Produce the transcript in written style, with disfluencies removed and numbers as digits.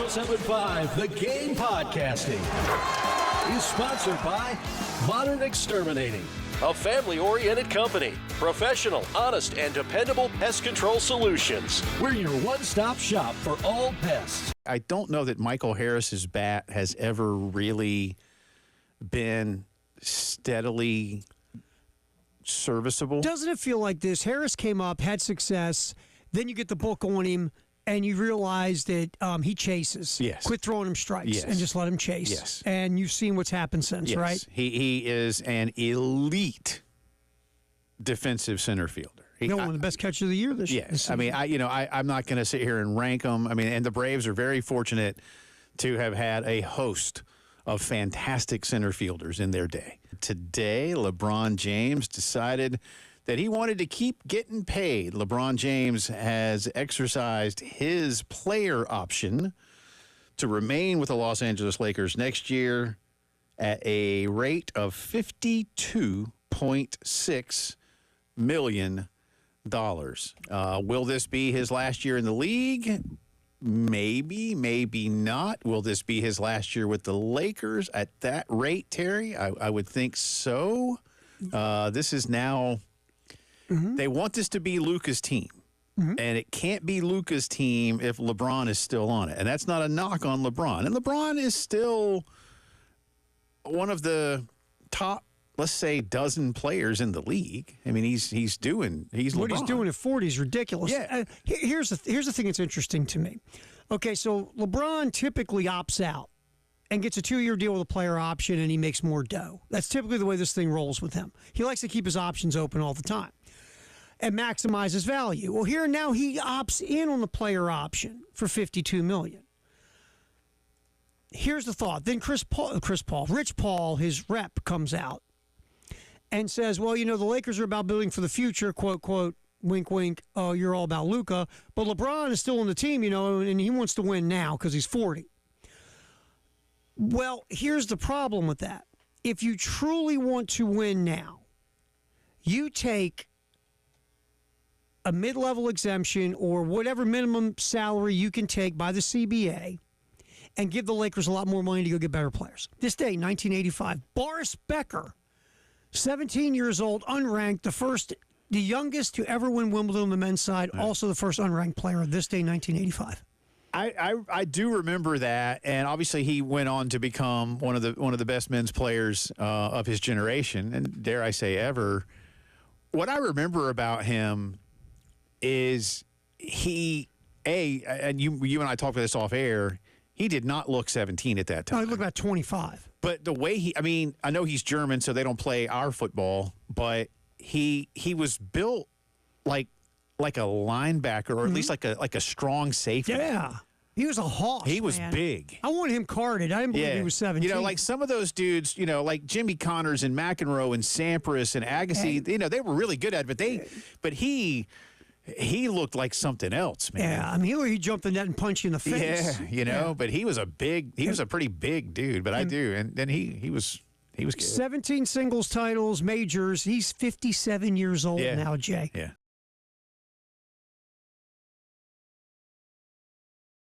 1075 The Game Podcasting is sponsored by Modern Exterminating, a family-oriented company. Professional, honest, and dependable pest control solutions. We're your one-stop shop for all pests. I don't know that Michael Harris's bat has ever really been steadily serviceable. Doesn't it feel like this? Harris came up, had success, then you get the book on him, and you realize that he chases. Yes. Quit throwing him strikes and just let him chase. Yes. And you've seen what's happened since, right? He is an elite defensive center fielder. One of the best catchers of the year this year. Yes. I mean, I'm not going to sit here and rank them. I mean, and the Braves are very fortunate to have had a host of fantastic center fielders in their day. Today, LeBron James decided that he wanted to keep getting paid. LeBron James has exercised his player option to remain with the Los Angeles Lakers next year at a rate of $52.6 million. Will this be his last year in the league? Maybe, maybe not. Will this be his last year with the Lakers at that rate, Terry? I would think so. This is now... They want this to be Luka's team, and it can't be Luka's team if LeBron is still on it. And that's not a knock on LeBron. And LeBron is still one of the top, let's say, dozen players in the league. I mean, he's what LeBron. He's doing at 40 is ridiculous. Yeah. Here's the thing that's interesting to me. Okay, so LeBron typically opts out and gets a 2-year deal with a player option, and he makes more dough. That's typically the way this thing rolls with him. He likes to keep his options open all the time and maximize his value. Well, here now he opts in on the player option for $52 million. Here's the thought. Then Rich Paul, his rep, comes out and says, well, the Lakers are about building for the future, quote, quote, wink, wink, oh, you're all about Luka. But LeBron is still on the team, and he wants to win now because he's 40. Well, here's the problem with that. If you truly want to win now, you take a mid-level exemption or whatever minimum salary you can take by the CBA and give the Lakers a lot more money to go get better players. This day, 1985, Boris Becker, 17 years old, unranked, the youngest to ever win Wimbledon on the men's side, also the first unranked player of this day, 1985. I do remember that, and obviously he went on to become one of the best men's players of his generation, and dare I say ever. What I remember about him is and you and I talked about this off air, he did not look 17 at that time. No, he looked about 25. But the way I know he's German, so they don't play our football, but he was built like a linebacker, or at least like a strong safety. Yeah. He was a hoss. He was big. I wanted him carded. I didn't believe he was 17. Like some of those dudes, like Jimmy Connors and McEnroe and Sampras and Agassi, they were really good at it, but he looked like something else, man. Yeah, I mean, he jumped the net and punched you in the face. Yeah, but he was a pretty big dude, but and then he was good. 17 singles titles, majors. He's 57 years old now, Jay. Yeah.